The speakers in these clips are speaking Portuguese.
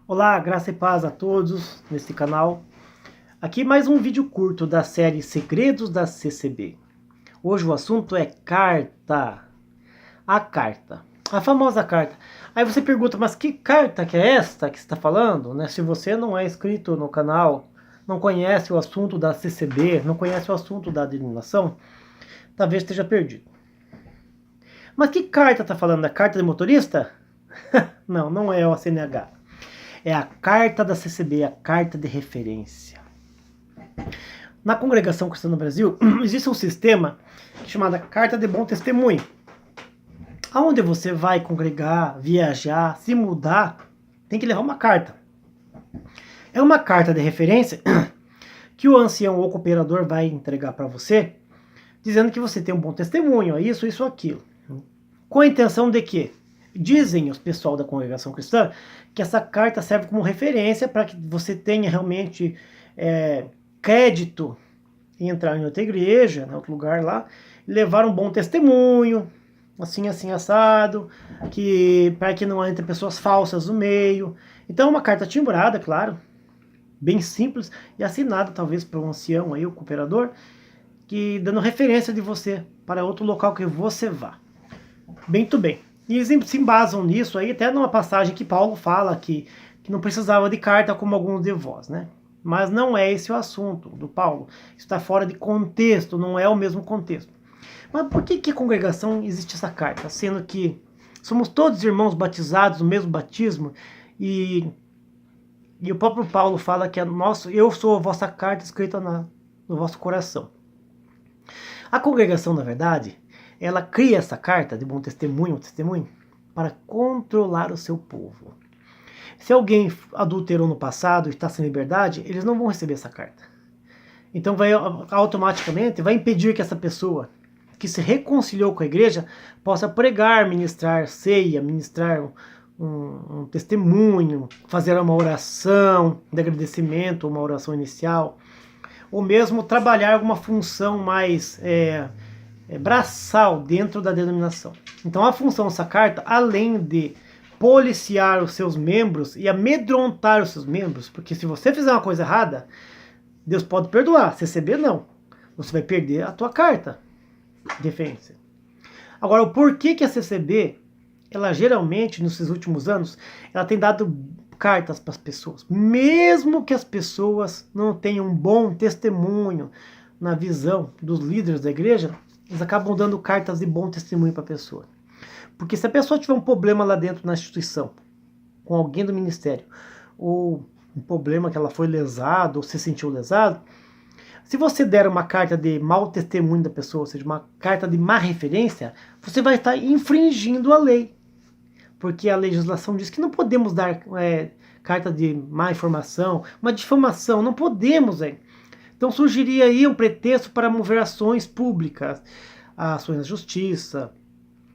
Olá, graça e paz a todos neste canal. Aqui mais um vídeo curto da série Segredos da CCB. Hoje o assunto é carta. A carta. A famosa carta. Aí você pergunta, mas que carta que é esta que você está falando? Né? Se você não é inscrito no canal, não conhece o assunto da CCB, não conhece o assunto da denominação, talvez esteja perdido. Mas que carta está falando? É carta de motorista? Não, não é o CNH. É a carta da CCB, a carta de referência. Na Congregação Cristã no Brasil, existe um sistema chamado Carta de Bom Testemunho. Aonde você vai congregar, viajar, se mudar, tem que levar uma carta. É uma carta de referência que o ancião ou cooperador vai entregar para você, dizendo que você tem um bom testemunho, isso, isso, aquilo. Com a intenção de que dizem os pessoal da Congregação Cristã que essa carta serve como referência para que você tenha realmente crédito em entrar em outra igreja, em outro lugar lá, e levar um bom testemunho, assim, assim, assado, para que não entre pessoas falsas no meio. Então, uma carta timbrada, claro, bem simples, e assinada talvez por um ancião aí, o cooperador, que dando referência de você para outro local que você vá. Muito bem. E eles se embasam nisso aí, até numa passagem que Paulo fala que não precisava de carta como alguns de vós, né? Mas não é esse o assunto do Paulo. Isso está fora de contexto, não é o mesmo contexto. Mas por que a congregação existe essa carta? Sendo que somos todos irmãos batizados no mesmo batismo e o próprio Paulo fala que eu sou a vossa carta escrita no vosso coração. A congregação, na verdade, ela cria essa carta de bom testemunho, para controlar o seu povo. Se alguém adulterou no passado e está sem liberdade, eles não vão receber essa carta. Então automaticamente vai impedir que essa pessoa que se reconciliou com a igreja possa pregar, ministrar ceia, ministrar um testemunho, fazer uma oração de agradecimento, uma oração inicial, ou mesmo trabalhar alguma função mais braçal dentro da denominação. Então a função dessa carta, além de policiar os seus membros e amedrontar os seus membros, porque se você fizer uma coisa errada, Deus pode perdoar, CCB não. Você vai perder a tua carta de referência. Agora, o porquê que a CCB, ela geralmente, nesses últimos anos, ela tem dado cartas para as pessoas, mesmo que as pessoas não tenham um bom testemunho na visão dos líderes da igreja, eles acabam dando cartas de bom testemunho para a pessoa. Porque se a pessoa tiver um problema lá dentro na instituição, com alguém do ministério, ou um problema que ela foi lesada, ou se sentiu lesado, se você der uma carta de mau testemunho da pessoa, ou seja, uma carta de má referência, você vai estar infringindo a lei. Porque a legislação diz que não podemos dar carta de má informação, uma difamação, não podemos. Então surgiria aí um pretexto para mover ações públicas, ações na justiça,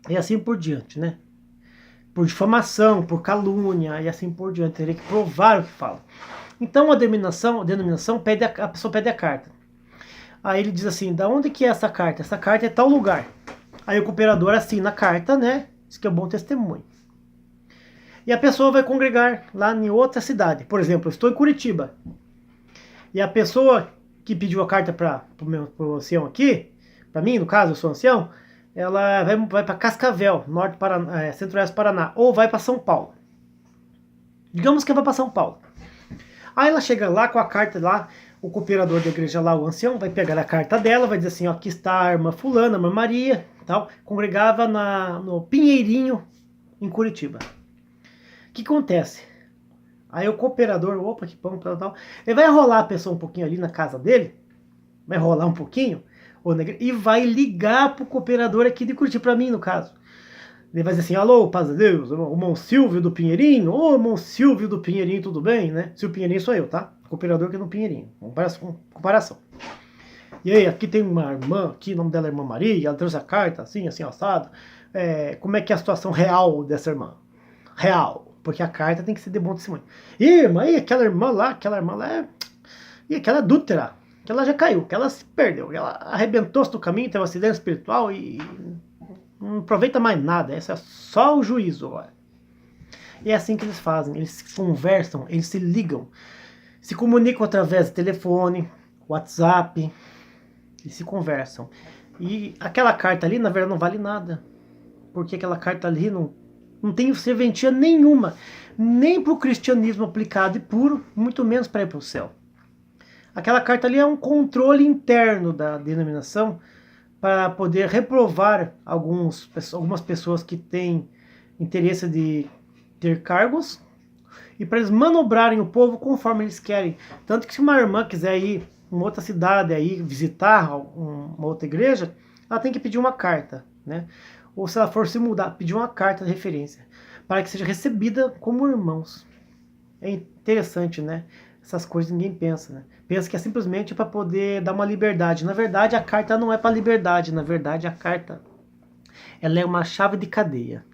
e assim por diante, né? Por difamação, por calúnia, e assim por diante. Teria que provar o que fala. Então a denominação a pessoa pede a carta. Aí ele diz assim, da onde que é essa carta? Essa carta é tal lugar. Aí o cooperador assina a carta, né? Diz que é um bom testemunho. E a pessoa vai congregar lá em outra cidade. Por exemplo, eu estou em Curitiba. E a pessoa que pediu a carta para o ancião aqui, para mim, no caso, eu sou ancião, ela vai para Cascavel, centro-oeste do Paraná, ou vai para São Paulo. Digamos que vai para São Paulo. Aí ela chega lá com a carta lá, o cooperador da igreja lá, o ancião, vai pegar a carta dela, vai dizer assim, ó, aqui está a irmã fulana, a irmã Maria, tal, congregava no Pinheirinho, em Curitiba. O que acontece? Aí o cooperador, opa, que pão, tal, ele vai enrolar a pessoa um pouquinho ali na casa dele, vai enrolar um pouquinho, e vai ligar pro cooperador aqui de Curitiba, para mim no caso. Ele vai dizer assim, alô, paz a Deus, o irmão Silvio do Pinheirinho, ô irmão Silvio do Pinheirinho, tudo bem, né? Se o Pinheirinho sou eu, tá? Cooperador que é no Pinheirinho, comparação. E aí, aqui tem uma irmã, aqui o nome dela é irmã Maria, ela trouxe a carta, assim, assim, assado. Como é que é a situação real dessa irmã? Real, porque a carta tem que ser de bom testemunho. E irmã, e aquela irmã lá e aquela adúltera, que ela já caiu, que ela se perdeu, ela arrebentou-se do caminho, teve um acidente espiritual e não aproveita mais nada, esse é só o juízo agora. E é assim que eles fazem, eles se conversam, eles se ligam, se comunicam através de telefone, WhatsApp, eles se conversam. E aquela carta ali, na verdade, não vale nada, porque aquela carta ali não tem serventia nenhuma, nem para o cristianismo aplicado e puro, muito menos para ir para o céu. Aquela carta ali é um controle interno da denominação para poder reprovar algumas pessoas que têm interesse de ter cargos e para eles manobrarem o povo conforme eles querem. Tanto que se uma irmã quiser ir em outra cidade aí visitar uma outra igreja, ela tem que pedir uma carta, né? Ou se ela for se mudar, pedir uma carta de referência para que seja recebida como irmãos. É interessante, né? Essas coisas ninguém pensa, né? Pensa que é simplesmente para poder dar uma liberdade. Na verdade, a carta não é para liberdade. Na verdade, a carta ela é uma chave de cadeia.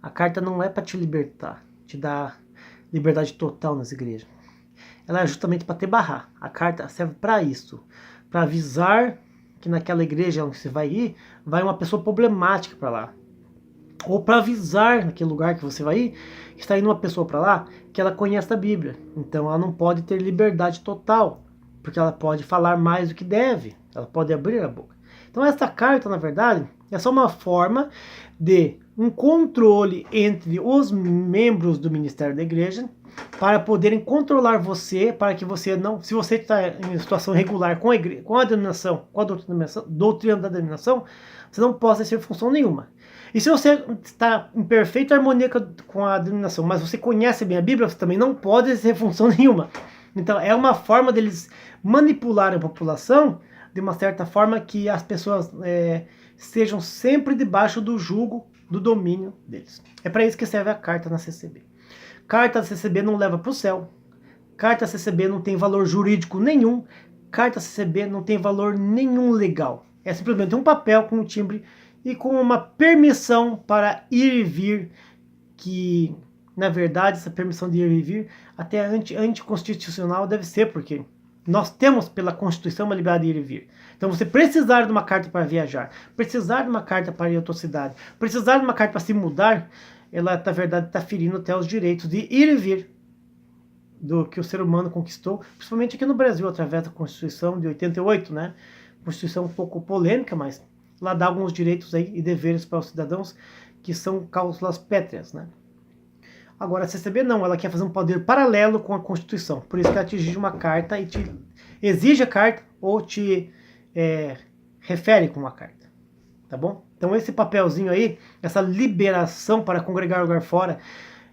A carta não é para te libertar, te dar liberdade total nas igrejas. Ela é justamente para te barrar. A carta serve para isso, para avisar que naquela igreja onde você vai ir, vai uma pessoa problemática para lá. Ou para avisar naquele lugar que você vai ir, que está indo uma pessoa para lá que ela conhece a Bíblia. Então ela não pode ter liberdade total, porque ela pode falar mais do que deve, ela pode abrir a boca. Então essa carta, na verdade, é só uma forma de um controle entre os membros do ministério da igreja para poderem controlar você, para que você não, se você está em situação irregular com a igreja, com a denominação, com a doutrina da denominação, você não possa exercer função nenhuma. E se você está em perfeita harmonia com a denominação, mas você conhece bem a Bíblia, você também não pode exercer função nenhuma. Então é uma forma deles manipularem a população de uma certa forma que as pessoas estejam sempre debaixo do jugo, do domínio deles. É para isso que serve a carta na CCB. Carta da CCB não leva para o céu. Carta da CCB não tem valor jurídico nenhum. Carta da CCB não tem valor nenhum legal. É simplesmente um papel com um timbre e com uma permissão para ir e vir, que na verdade essa permissão de ir e vir até anticonstitucional deve ser, porque nós temos pela Constituição uma liberdade de ir e vir. Então você precisar de uma carta para viajar, precisar de uma carta para ir a outra cidade, precisar de uma carta para se mudar, ela na verdade está ferindo até os direitos de ir e vir do que o ser humano conquistou, principalmente aqui no Brasil, através da Constituição de 88, né? Constituição um pouco polêmica, mas lá dá alguns direitos aí e deveres para os cidadãos que são cláusulas pétreas, né? Agora a CCB não, ela quer fazer um poder paralelo com a Constituição, por isso que ela te exige uma carta e te exige a carta ou te refere com uma carta, tá bom? Então esse papelzinho aí, essa liberação para congregar lugar fora,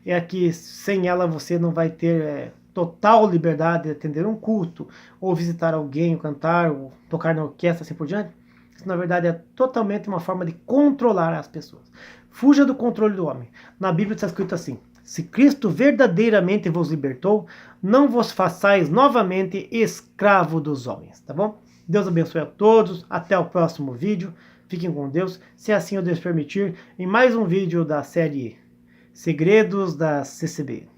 é que sem ela você não vai ter total liberdade de atender um culto, ou visitar alguém, ou cantar, ou tocar na orquestra, assim por diante. Isso na verdade é totalmente uma forma de controlar as pessoas. Fuja do controle do homem. Na Bíblia está escrito assim: se Cristo verdadeiramente vos libertou, não vos façais novamente escravo dos homens, tá bom? Deus abençoe a todos, até o próximo vídeo, fiquem com Deus, se assim o Deus permitir, em mais um vídeo da série Segredos da CCB.